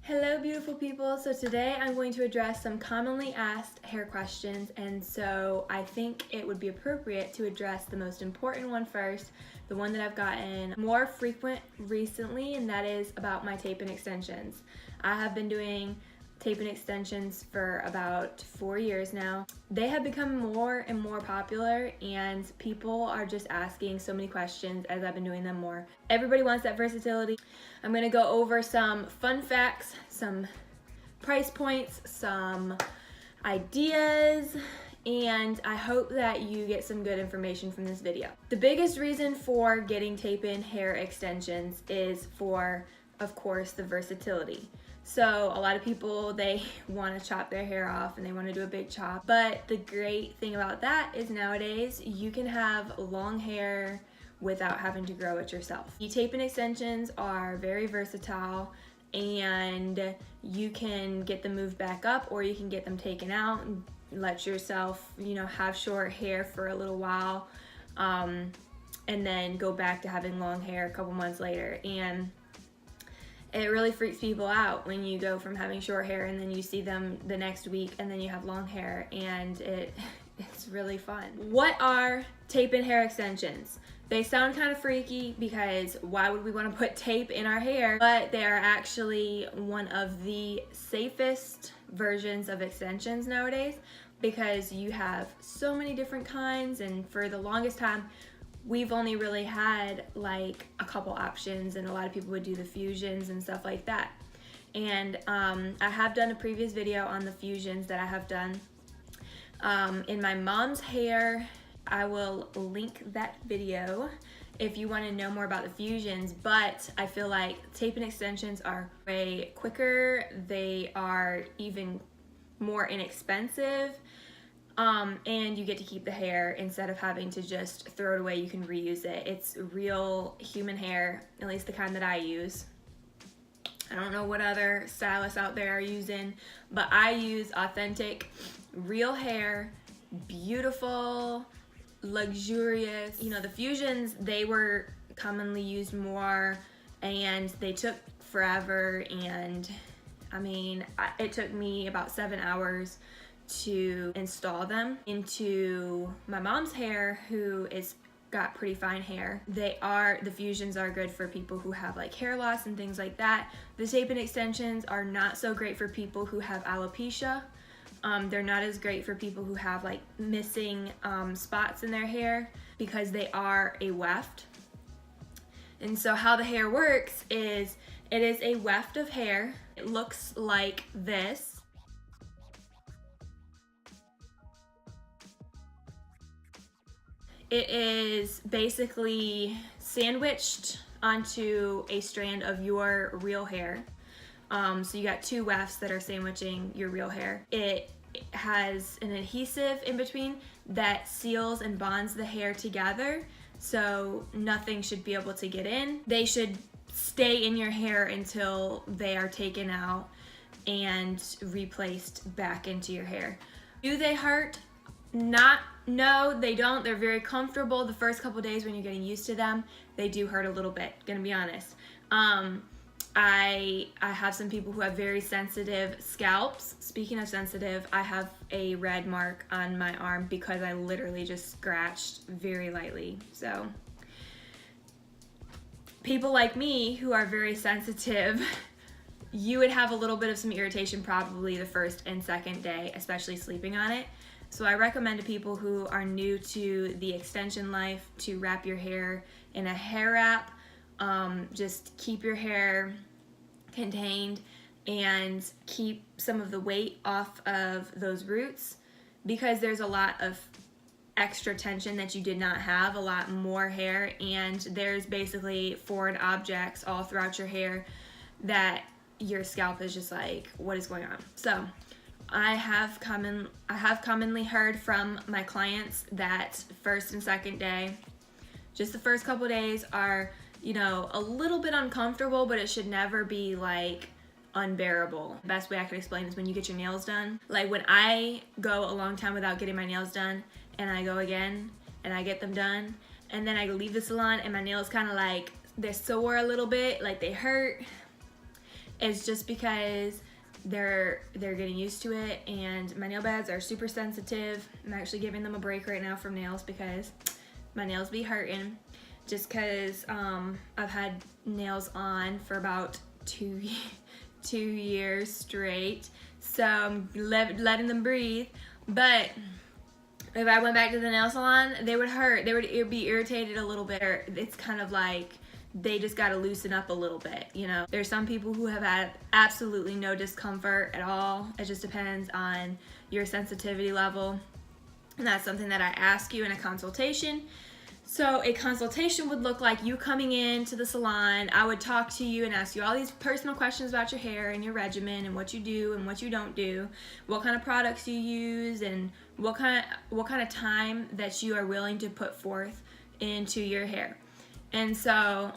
Hello beautiful people. So today I'm going to address some commonly asked hair questions, and so I think it would be appropriate to address the most important one first, the one that I've gotten more frequent recently, and that is about my tape and extensions. I have been doing tape and extensions for about 4 years now. They have become more and more popular, and people are just asking so many questions as I've been doing them more. Everybody wants that versatility. I'm gonna go over some fun facts, some price points, some ideas, and I hope that you get some good information from this video. The biggest reason for getting tape-in hair extensions is for, of course, the versatility. So a lot of people, they want to chop their hair off and they want to do a big chop. But the great thing about that is nowadays you can have long hair without having to grow it yourself. The tape-in extensions are very versatile, and you can get them moved back up or you can get them taken out and let yourself, have short hair for a little while, and then go back to having long hair a couple months later. And it really freaks people out when you go from having short hair and then you see them the next week and then you have long hair, and it's really fun. What are tape-in hair extensions? They sound kind of freaky because why would we want to put tape in our hair? But they are actually one of the safest versions of extensions nowadays because you have so many different kinds, and for the longest time we've only really had like a couple options, and a lot of people would do the fusions and stuff like that. And I have done a previous video on the fusions that I have done. In my mom's hair, I will link that video if you want to know more about the fusions, but I feel like tape-in extensions are way quicker, they are even more inexpensive, and you get to keep the hair instead of having to just throw it away. You can reuse it. It's real human hair, at least the kind that I use. I don't know what other stylists out there are using, but I use authentic, real hair, beautiful, luxurious. The fusions, they were commonly used more and they took forever, and it took me about 7 hours to install them into my mom's hair, who is got pretty fine hair. The fusions are good for people who have like hair loss and things like that. The tape-in extensions are not so great for people who have alopecia. They're not as great for people who have like missing spots in their hair because they are a weft. And so how the hair works is it is a weft of hair. It looks like this. It is basically sandwiched onto a strand of your real hair. So you got two wefts that are sandwiching your real hair. It has an adhesive in between that seals and bonds the hair together, so nothing should be able to get in. They should stay in your hair until they are taken out and replaced back into your hair. Do they hurt? No, they don't. They're very comfortable the first couple days when you're getting used to them. They do hurt a little bit, gonna be honest. I have some people who have very sensitive scalps. Speaking of sensitive, I have a red mark on my arm because I literally just scratched very lightly. So people like me who are very sensitive, you would have a little bit of some irritation probably the first and second day, especially sleeping on it. So I recommend to people who are new to the extension life to wrap your hair in a hair wrap. Just keep your hair contained and keep some of the weight off of those roots, because there's a lot of extra tension that you did not have, a lot more hair, and there's basically foreign objects all throughout your hair that your scalp is just like, what is going on? So I have commonly heard from my clients that first and second day, just the first couple days are, a little bit uncomfortable, but it should never be like unbearable. The best way I could explain is when you get your nails done. Like when I go a long time without getting my nails done and I go again and I get them done, and then I leave the salon and my nails kind of like, they're sore a little bit, like they hurt. is just because they're getting used to it, and my nail beds are super sensitive. I'm actually giving them a break right now from nails because my nails be hurting, just because I've had nails on for about two years straight, so I'm letting them breathe. But if I went back to the nail salon, they would hurt. It would be irritated a little bit. It's kind of like they just got to loosen up a little bit, you know. There's some people who have had absolutely no discomfort at all. It just depends on your sensitivity level, and that's something that I ask you in a consultation. So a consultation would look like you coming into the salon. I would talk to you and ask you all these personal questions about your hair and your regimen and what you do and what you don't do, what kind of products you use, and what kind of time that you are willing to put forth into your hair. And so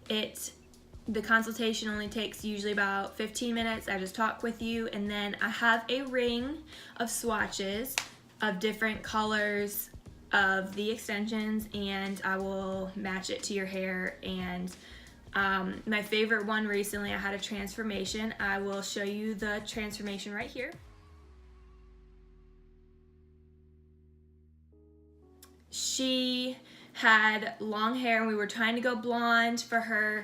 the consultation only takes usually about 15 minutes. I just talk with you, and then I have a ring of swatches of different colors of the extensions, and I will match it to your hair. And my favorite one recently, I had a transformation. I will show you the transformation right here. She had long hair, and we were trying to go blonde for her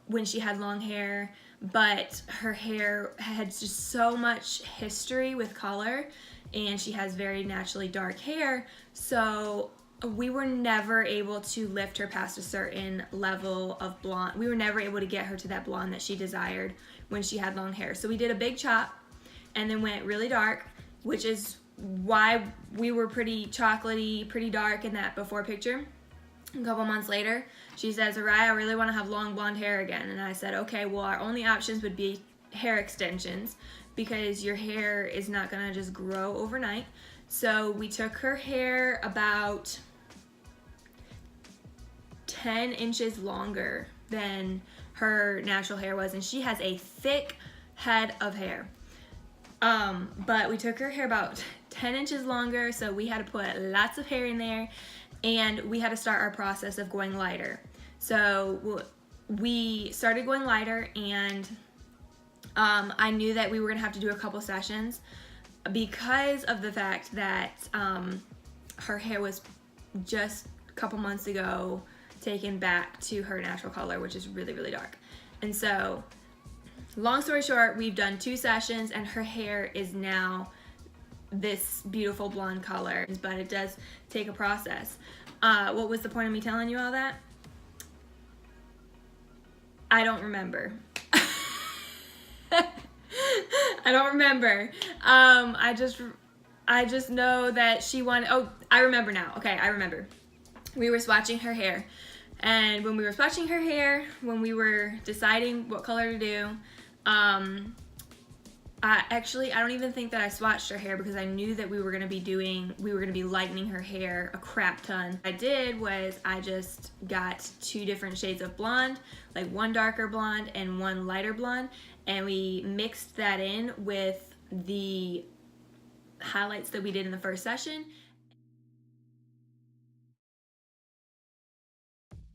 when she had long hair, but her hair had just so much history with color, and she has very naturally dark hair, so we were never able to lift her past a certain level of blonde. We were never able to get her to that blonde that she desired when she had long hair. So we did a big chop and then went really dark, which is why we were pretty chocolatey, pretty dark in that before picture. A couple months later, she says, "Araya, I really want to have long blonde hair again." And I said, okay, well, our only options would be hair extensions, because your hair is not gonna just grow overnight. So we took her hair about 10 inches longer than her natural hair was, and she has a thick head of hair. But we took her hair about 10 inches longer, so we had to put lots of hair in there, and we had to start our process of going lighter. So we started going lighter, and I knew that we were gonna have to do a couple sessions because of the fact that her hair was just a couple months ago taken back to her natural color, which is really, really dark. And so, long story short, we've done 2 sessions, and her hair is now this beautiful blonde color, but it does take a process. What was the point of me telling you all that? I don't remember. I don't remember. I just know that she wanted, oh, I remember now. Okay, I remember. We were swatching her hair. And when we were swatching her hair, when we were deciding what color to do, I don't even think that I swatched her hair, because I knew that we were gonna be lightening her hair a crap ton. What I did was I just got 2 different shades of blonde, like one darker blonde and one lighter blonde, and we mixed that in with the highlights that we did in the first session.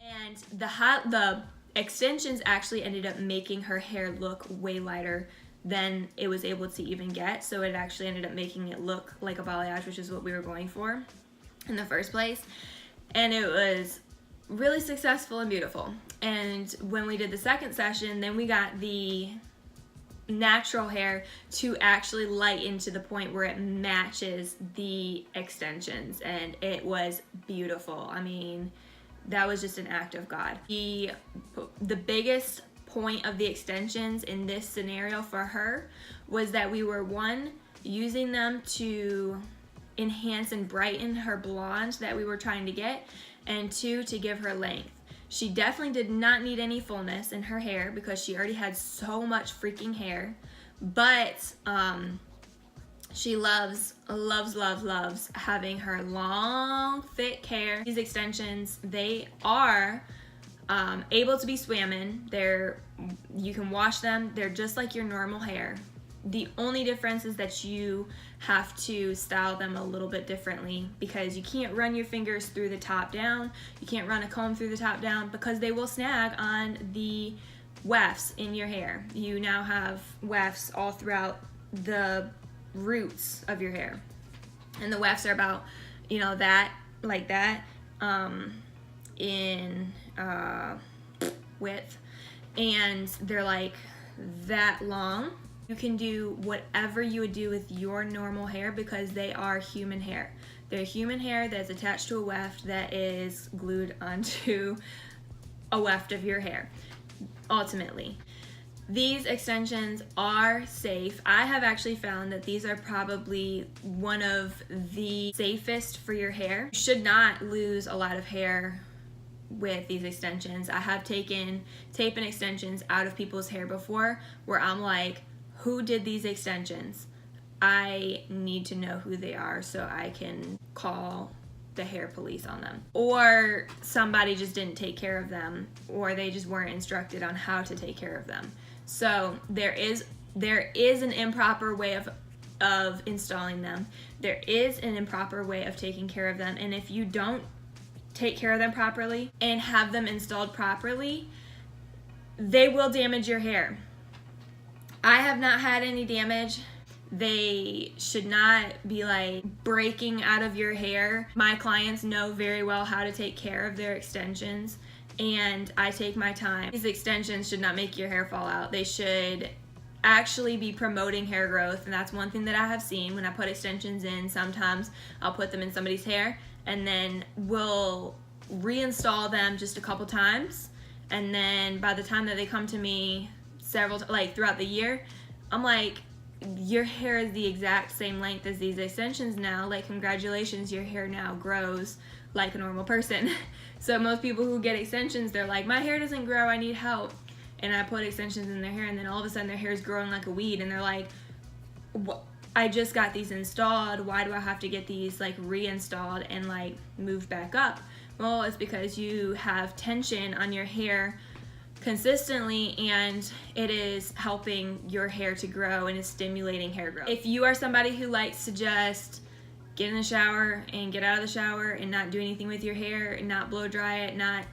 And the extensions actually ended up making her hair look way lighter than it was able to even get. So it actually ended up making it look like a balayage, which is what we were going for in the first place. And it was really successful and beautiful. And when we did the second session, then we got the natural hair to actually lighten to the point where it matches the extensions, and it was beautiful. I mean, that was just an act of God. The biggest point of the extensions in this scenario for her was that we were, 1, using them to enhance and brighten her blonde that we were trying to get, and 2, to give her length. She definitely did not need any fullness in her hair because she already had so much freaking hair, but she loves having her long, thick hair. These extensions, they are able to be swam in. You can wash them. They're just like your normal hair. The only difference is that you have to style them a little bit differently, because you can't run your fingers through the top down. You can't run a comb through the top down, because they will snag on the wefts in your hair. You now have wefts all throughout the roots of your hair. And the wefts are about, that, like that, in width. And they're like that long. You can do whatever you would do with your normal hair because they are human hair. They're human hair that's attached to a weft that is glued onto a weft of your hair, ultimately. These extensions are safe. I have actually found that these are probably one of the safest for your hair. You should not lose a lot of hair with these extensions. I have taken tape and extensions out of people's hair before where I'm like, who did these extensions? I need to know who they are so I can call the hair police on them. Or somebody just didn't take care of them, or they just weren't instructed on how to take care of them. So there is an improper way of installing them. There is an improper way of taking care of them. And if you don't take care of them properly and have them installed properly, they will damage your hair. I have not had any damage. They should not be like breaking out of your hair. My clients know very well how to take care of their extensions, and I take my time. These extensions should not make your hair fall out. They should actually be promoting hair growth, and that's one thing that I have seen when I put extensions in. Sometimes I'll put them in somebody's hair and then we'll reinstall them just a couple times, and then by the time that they come to me throughout the year, I'm like, your hair is the exact same length as these extensions now. Like, congratulations, your hair now grows like a normal person. So most people who get extensions, they're like, my hair doesn't grow, I need help. And I put extensions in their hair, and then all of a sudden their hair is growing like a weed, and they're like, I just got these installed, why do I have to get these like reinstalled and like moved back up? Well, it's because you have tension on your hair consistently, and it is helping your hair to grow and is stimulating hair growth. If you are somebody who likes to just get in the shower and get out of the shower and not do anything with your hair, and not blow dry it, not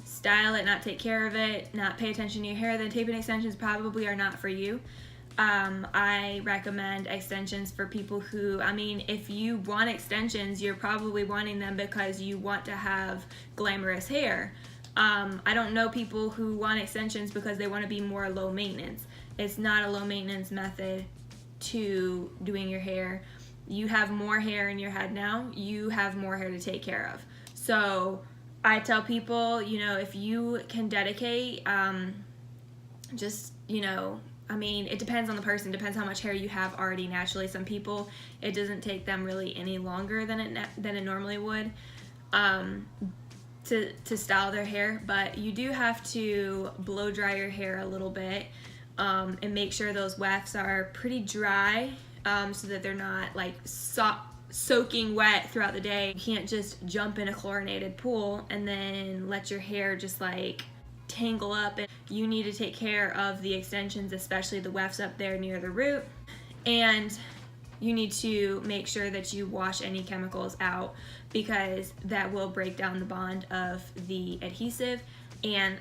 style it, not take care of it, not pay attention to your hair, then tape and extensions probably are not for you. I recommend extensions for people who, if you want extensions, you're probably wanting them because you want to have glamorous hair. I don't know people who want extensions because they want to be more low maintenance. It's not a low maintenance method to doing your hair. You have more hair in your head now. You have more hair to take care of. So I tell people, if you can dedicate, it depends on the person. Depends how much hair you have already naturally. Some people, it doesn't take them really any longer than it normally would. To style their hair, but you do have to blow dry your hair a little bit, and make sure those wefts are pretty dry, so that they're not like soaking wet throughout the day. You can't just jump in a chlorinated pool and then let your hair just like tangle up. And you need to take care of the extensions, especially the wefts up there near the root, and you need to make sure that you wash any chemicals out, because that will break down the bond of the adhesive. And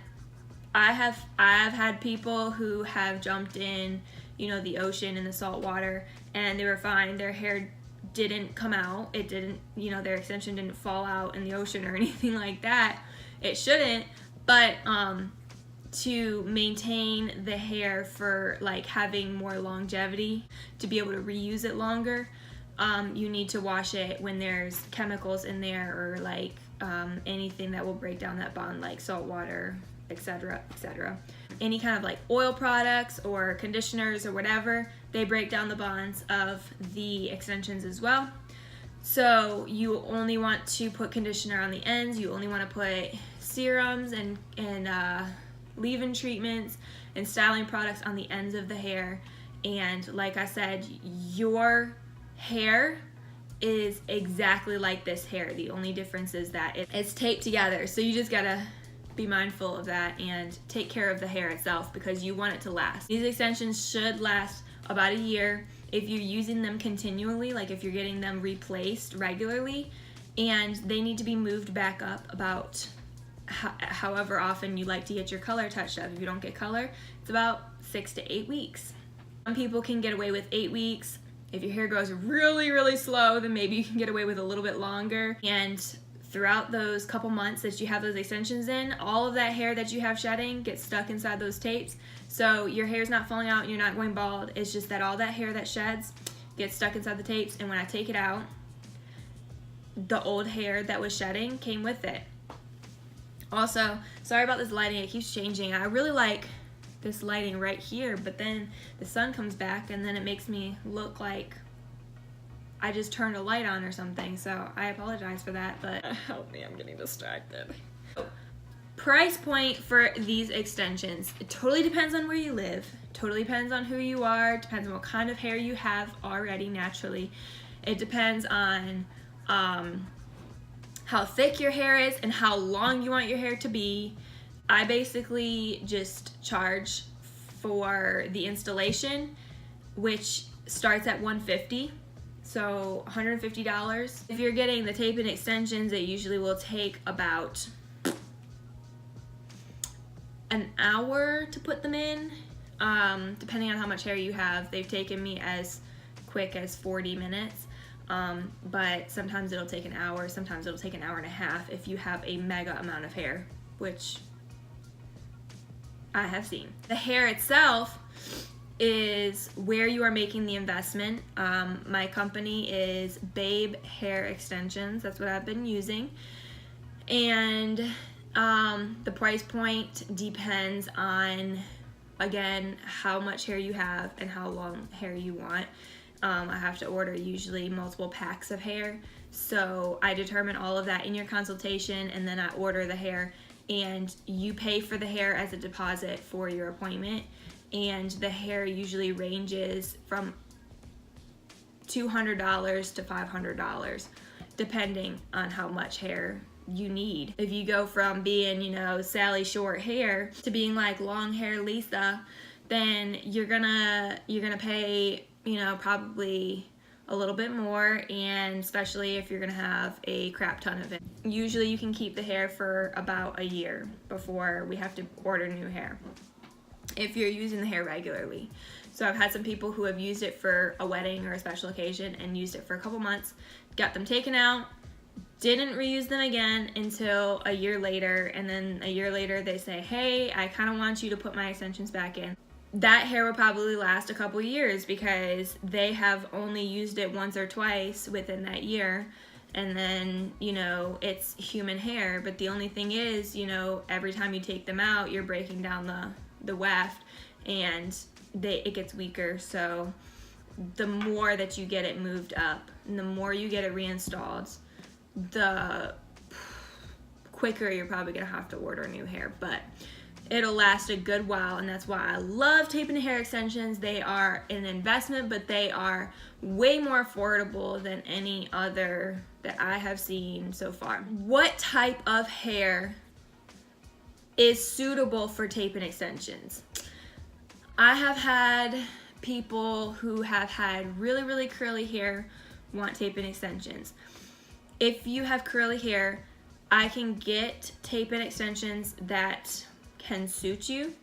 I have had people who have jumped in, the ocean and the salt water, and they were fine. Their hair didn't come out. It didn't, their extension didn't fall out in the ocean or anything like that. It shouldn't, but to maintain the hair for like having more longevity, to be able to reuse it longer, you need to wash it when there's chemicals in there, or like anything that will break down that bond, like salt water, etc., etc. Any kind of like oil products or conditioners or whatever, they break down the bonds of the extensions as well. So you only want to put conditioner on the ends. You only want to put serums and leave-in treatments and styling products on the ends of the hair. And like I said, your hair is exactly like this hair. The only difference is that it's taped together. So you just gotta be mindful of that and take care of the hair itself, because you want it to last. These extensions should last about a year if you're using them continually, like if you're getting them replaced regularly, and they need to be moved back up about however often you like to get your color touched up. If you don't get color, it's about 6 to 8 weeks. Some people can get away with 8 weeks. If your hair grows really, really slow, then maybe you can get away with a little bit longer. And throughout those couple months that you have those extensions in, all of that hair that you have shedding gets stuck inside those tapes. So your hair's not falling out and you're not going bald. It's just that all that hair that sheds gets stuck inside the tapes, and when I take it out, the old hair that was shedding came with it. Also, sorry about this lighting, it keeps changing. I really like this lighting right here, but then the sun comes back and then it makes me look like I just turned a light on or something, so I apologize for that, but help me, I'm getting distracted. Price point for these extensions. It totally depends on where you live, totally depends on who you are, depends on what kind of hair you have already naturally. It depends on how thick your hair is and how long you want your hair to be. I basically just charge for the installation, which starts at $150. So $150. If you're getting the tape and extensions, it usually will take about an hour to put them in, depending on how much hair you have. They've taken me as quick as 40 minutes, but sometimes it'll take an hour, sometimes it'll take an hour and a half if you have a mega amount of hair, which I have seen. The hair itself is where you are making the investment. My company is Babe Hair Extensions. That's what I've been using. And the price point depends on, again, how much hair you have and how long hair you want. I have to order usually multiple packs of hair. So I determine all of that in your consultation, and then I order the hair, and you pay for the hair as a deposit for your appointment. And the hair usually ranges from $200 to $500, depending on how much hair you need. If you go from being, you know, Sally short hair to being like long hair Lisa, then you're gonna pay, you know, probably a little bit more, and especially if you're gonna have a crap ton of it. Usually you can keep the hair for about a year before we have to order new hair, if you're using the hair regularly. So I've had some people who have used it for a wedding or a special occasion and used it for a couple months, got them taken out, didn't reuse them again until a year later, and then a year later they say, hey, I kind of want you to put my extensions back in. That hair will probably last a couple years because they have only used it once or twice within that year. And then, you know, it's human hair, but the only thing is, you know, every time you take them out, you're breaking down the weft, and it gets weaker. So the more that you get it moved up and the more you get it reinstalled, the quicker you're probably gonna have to order new hair. But it'll last a good while, and that's why I love tape and hair extensions. They are an investment, but they are way more affordable than any other that I have seen so far. What type of hair is suitable for tape and extensions? I have had people who have had really, really curly hair want tape and extensions. If you have curly hair, I can get tape and extensions that can suit you,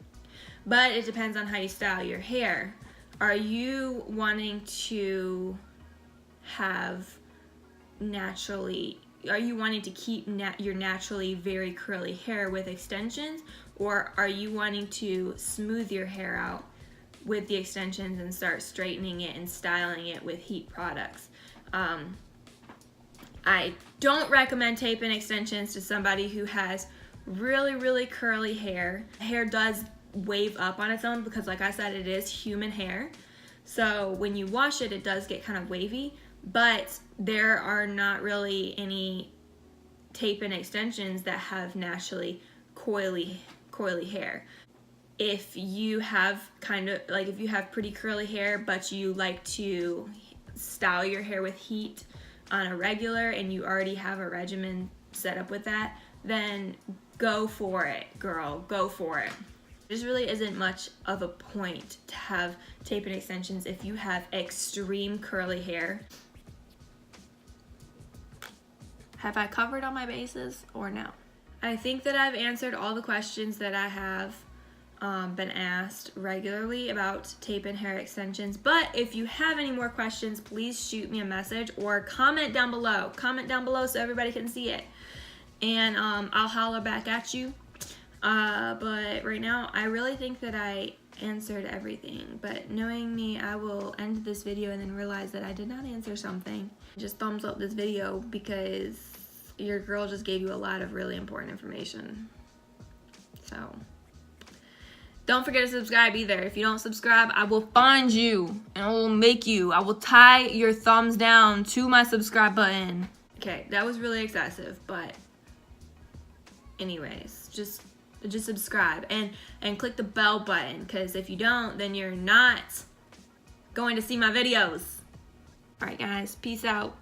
but it depends on how you style your hair. Are you wanting to keep your naturally very curly hair with extensions, or are you wanting to smooth your hair out with the extensions and start straightening it and styling it with heat products? I don't recommend tape and extensions to somebody who has really, really curly hair. Hair does wave up on its own because, like I said, it is human hair. So when you wash it, it does get kind of wavy, but there are not really any tape and extensions that have naturally coily hair. If you have if you have pretty curly hair, but you like to style your hair with heat on a regular and you already have a regimen set up with that, then go for it, girl, go for it. There just really isn't much of a point to have tape and extensions if you have extreme curly hair. Have I covered all my bases or no? I think that I've answered all the questions that I have been asked regularly about tape and hair extensions. But if you have any more questions, please shoot me a message or comment down below. Comment down below so everybody can see it. And I'll holler back at you. But right now, I really think that I answered everything. But knowing me, I will end this video and then realize that I did not answer something. Just thumbs up this video because your girl just gave you a lot of really important information. So don't forget to subscribe either. If you don't subscribe, I will find you and I will make you. I will tie your thumbs down to my subscribe button. Okay, that was really excessive, but anyways, just subscribe and click the bell button, because if you don't, then you're not going to see my videos. All right, guys, peace out.